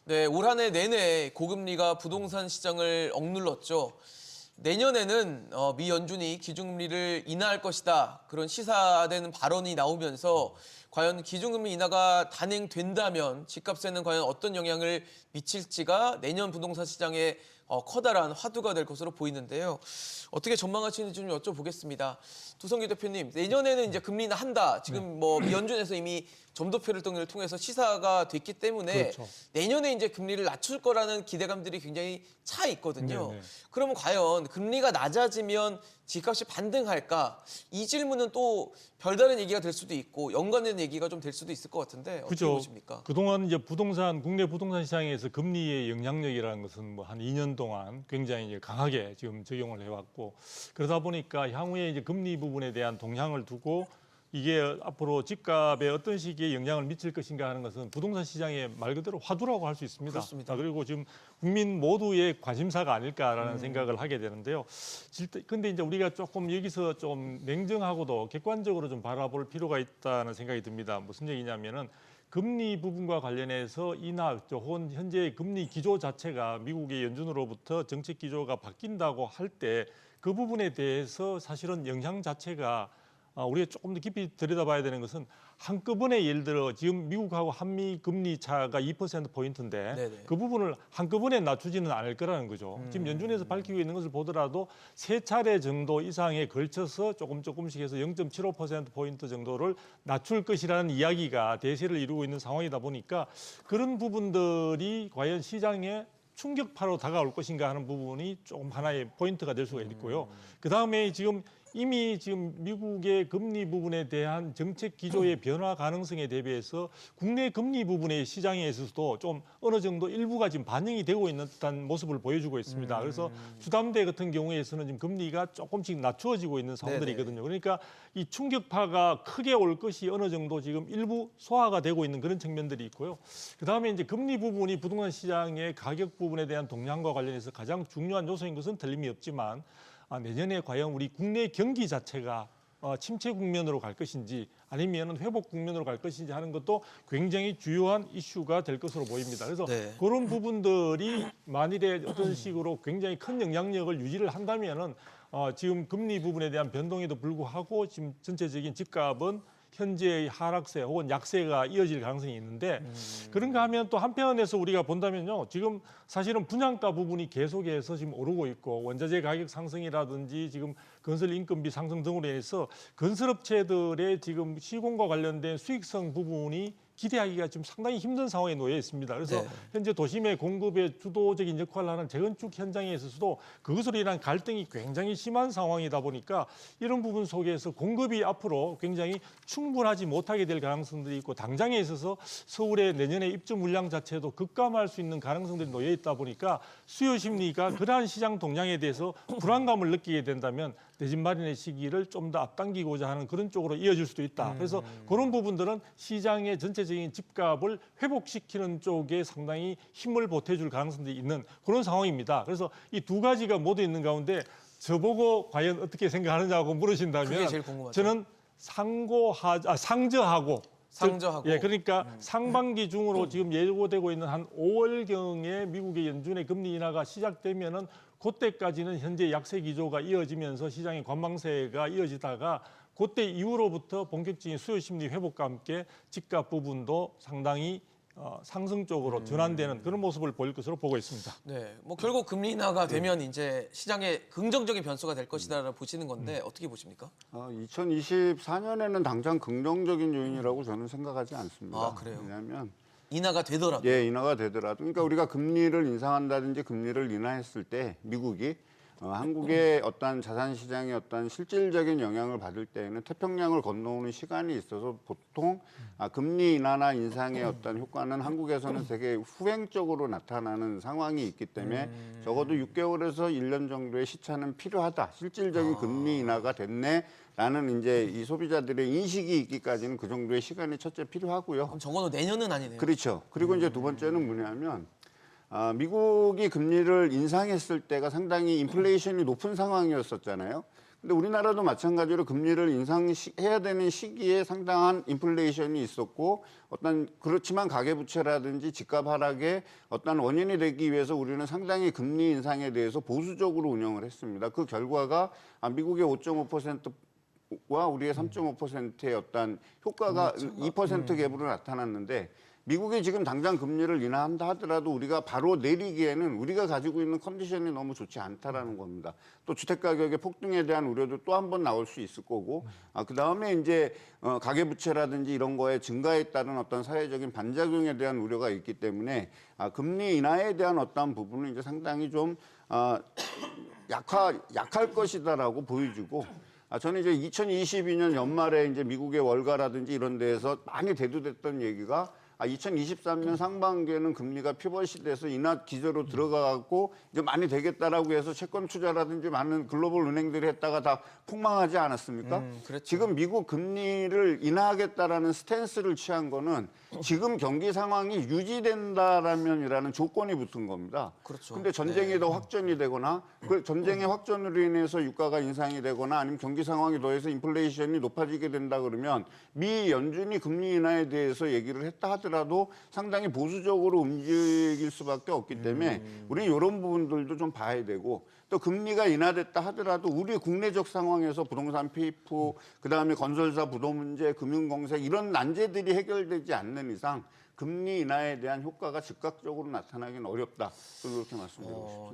네, 올 한 해 내내 고금리가 부동산 시장을 억눌렀죠. 내년에는 미 연준이 기준금리를 인하할 것이다. 그런 시사되는 발언이 나오면서 과연 기준금리 인하가 단행된다면 집값에는 과연 어떤 영향을 미칠지가 내년 부동산 시장에 커다란 화두가 될 것으로 보이는데요. 어떻게 전망하시는지 좀 여쭤보겠습니다. 두성규 대표님, 내년에는 이제 금리 인하한다. 지금 미 연준에서 이미 점도표를 등을 통해서 시사가 됐기 때문에 그렇죠. 내년에 이제 금리를 낮출 거라는 기대감들이 굉장히 차 있거든요. 네네. 그러면 과연 금리가 낮아지면 집값이 반등할까? 이 질문은 또 별다른 얘기가 될 수도 있고 연관된 얘기가 좀 될 수도 있을 것 같은데 어떻게 그죠. 보십니까? 그동안 이제 국내 부동산 시장에서 금리의 영향력이라는 것은 뭐 한 2년 동안 굉장히 이제 강하게 지금 적용을 해왔고 그러다 보니까 향후에 이제 금리 부분에 대한 동향을 두고 이게 앞으로 집값에 어떤 식의 영향을 미칠 것인가 하는 것은 부동산 시장의 말 그대로 화두라고 할 수 있습니다. 그렇습니다. 그리고 지금 국민 모두의 관심사가 아닐까라는 생각을 하게 되는데요. 근데 이제 우리가 조금 여기서 좀 냉정하고도 객관적으로 좀 바라볼 필요가 있다는 생각이 듭니다. 무슨 얘기냐면은 금리 부분과 관련해서 인하 혹은 현재의 금리 기조 자체가 미국의 연준으로부터 정책 기조가 바뀐다고 할 때 그 부분에 대해서 사실은 영향 자체가 우리가 조금 더 깊이 들여다봐야 되는 것은 한꺼번에 예를 들어 지금 미국하고 한미 금리 차가 2%포인트인데 네네. 그 부분을 한꺼번에 낮추지는 않을 거라는 거죠. 지금 연준에서 밝히고 있는 것을 보더라도 세 차례 정도 이상에 걸쳐서 조금씩 해서 0.75%포인트 정도를 낮출 것이라는 이야기가 대세를 이루고 있는 상황이다 보니까 그런 부분들이 과연 시장에 충격파로 다가올 것인가 하는 부분이 조금 하나의 포인트가 될 수가 있고요. 그다음에 이미 지금 미국의 금리 부분에 대한 정책 기조의 변화 가능성에 대비해서 국내 금리 부분의 시장에 있어서도 좀 어느 정도 일부가 지금 반영이 되고 있는 듯한 모습을 보여주고 있습니다. 그래서 주담대 같은 경우에서는 지금 금리가 조금씩 낮추어지고 있는 상황들이 있거든요. 그러니까 이 충격파가 크게 올 것이 어느 정도 지금 일부 소화가 되고 있는 그런 측면들이 있고요. 그다음에 이제 금리 부분이 부동산 시장의 가격 부분에 대한 동향과 관련해서 가장 중요한 요소인 것은 틀림이 없지만 내년에 과연 우리 국내 경기 자체가 침체 국면으로 갈 것인지 아니면 회복 국면으로 갈 것인지 하는 것도 굉장히 주요한 이슈가 될 것으로 보입니다. 그래서 네. 그런 부분들이 만일에 어떤 식으로 굉장히 큰 영향력을 유지를 한다면은 지금 금리 부분에 대한 변동에도 불구하고 지금 전체적인 집값은 현재의 하락세 혹은 약세가 이어질 가능성이 있는데 그런가 하면 또 한편에서 우리가 본다면요. 지금 사실은 분양가 부분이 계속해서 지금 오르고 있고 원자재 가격 상승이라든지 지금 건설 인건비 상승 등으로 인해서 건설업체들의 지금 시공과 관련된 수익성 부분이 기대하기가 좀 상당히 힘든 상황에 놓여 있습니다. 그래서 네. 현재 도심의 공급의 주도적인 역할을 하는 재건축 현장에 있어서도 그것으로 인한 갈등이 굉장히 심한 상황이다 보니까 이런 부분 속에서 공급이 앞으로 굉장히 충분하지 못하게 될 가능성들이 있고 당장에 있어서 서울의 내년에 입주 물량 자체도 급감할 수 있는 가능성들이 놓여 있다 보니까 수요 심리가 그러한 시장 동향에 대해서 불안감을 느끼게 된다면 내 집 마련의 시기를 좀 더 앞당기고자 하는 그런 쪽으로 이어질 수도 있다. 그래서 그런 부분들은 시장의 전체적인 집값을 회복시키는 쪽에 상당히 힘을 보태줄 가능성이 있는 그런 상황입니다. 그래서 이 두 가지가 모두 있는 가운데 저보고 과연 어떻게 생각하느냐고 물으신다면 그게 제일 궁금하죠. 저는 상저하고 상저하고. 그러니까 상반기 중으로 지금 예고되고 있는 한 5월경에 미국의 연준의 금리 인하가 시작되면은 그때까지는 현재 약세 기조가 이어지면서 시장의 관망세가 이어지다가 그때 이후로부터 본격적인 수요 심리 회복과 함께 집값 부분도 상당히 상승 쪽으로 전환되는 그런 모습을 보일 것으로 보고 있습니다. 네, 뭐 결국 금리 인하가 되면 이제 시장에 긍정적인 변수가 될 것이다라고 보시는 건데 어떻게 보십니까? 2024년에는 당장 긍정적인 요인이라고 저는 생각하지 않습니다. 아, 그래요? 왜냐하면 인하가 되더라도. 인하가 되더라도 그러니까 우리가 금리를 인상한다든지 금리를 인하했을 때 미국이 한국의 어떤 자산 시장의 어떤 실질적인 영향을 받을 때에는 태평양을 건너오는 시간이 있어서 보통 금리 인하나 인상의 어떤 효과는 한국에서는 되게 후행적으로 나타나는 상황이 있기 때문에 적어도 6개월에서 1년 정도의 시차는 필요하다. 실질적인 금리 인하가 됐네라는 이제 이 소비자들의 인식이 있기까지는 그 정도의 시간이 첫째 필요하고요. 그럼 적어도 내년은 아니네요. 그렇죠. 그리고 이제 두 번째는 뭐냐면 미국이 금리를 인상했을 때가 상당히 인플레이션이 높은 상황이었었잖아요. 근데 우리나라도 마찬가지로 금리를 인상해야 되는 시기에 상당한 인플레이션이 있었고 그렇지만 가계부채라든지 집값 하락의 어떤 원인이 되기 위해서 우리는 상당히 금리 인상에 대해서 보수적으로 운영을 했습니다. 그 결과가 미국의 5.5%와 우리의 3.5%의 어떤 효과가 2% 갭으로 나타났는데 미국이 지금 당장 금리를 인하한다 하더라도 우리가 바로 내리기에는 우리가 가지고 있는 컨디션이 너무 좋지 않다라는 겁니다. 또 주택 가격의 폭등에 대한 우려도 또 한 번 나올 수 있을 거고, 그 다음에 이제 가계부채라든지 이런 거에 증가에 따른 어떤 사회적인 반작용에 대한 우려가 있기 때문에 금리 인하에 대한 어떤 부분은 이제 상당히 좀 약할 것이다라고 보여지고. 저는 이제 2022년 연말에 이제 미국의 월가라든지 이런 데에서 많이 대두됐던 얘기가 2023년 상반기에는 금리가 피벗이 돼서 인하 기조로 들어가고 이제 많이 되겠다라고 해서 채권 투자라든지 많은 글로벌 은행들이 했다가 다 폭망하지 않았습니까? 그렇죠. 지금 미국 금리를 인하하겠다라는 스탠스를 취한 거는 지금 경기 상황이 유지된다라면이라는 조건이 붙은 겁니다. 그렇죠. 근데 전쟁이 더 확전이 되거나 그 전쟁의 확전으로 인해서 유가가 인상이 되거나 아니면 경기 상황이 더해서 인플레이션이 높아지게 된다 그러면 미 연준이 금리 인하에 대해서 얘기를 했다 하더라도 상당히 보수적으로 움직일 수밖에 없기 때문에 우리 이런 부분들도 좀 봐야 되고 또 금리가 인하됐다 하더라도 우리 국내적 상황에서 부동산 PF, 그다음에 건설사 부도 문제, 금융공색 이런 난제들이 해결되지 않는 이상 금리 인하에 대한 효과가 즉각적으로 나타나기는 어렵다. 그렇게 말씀드리고 싶습니다.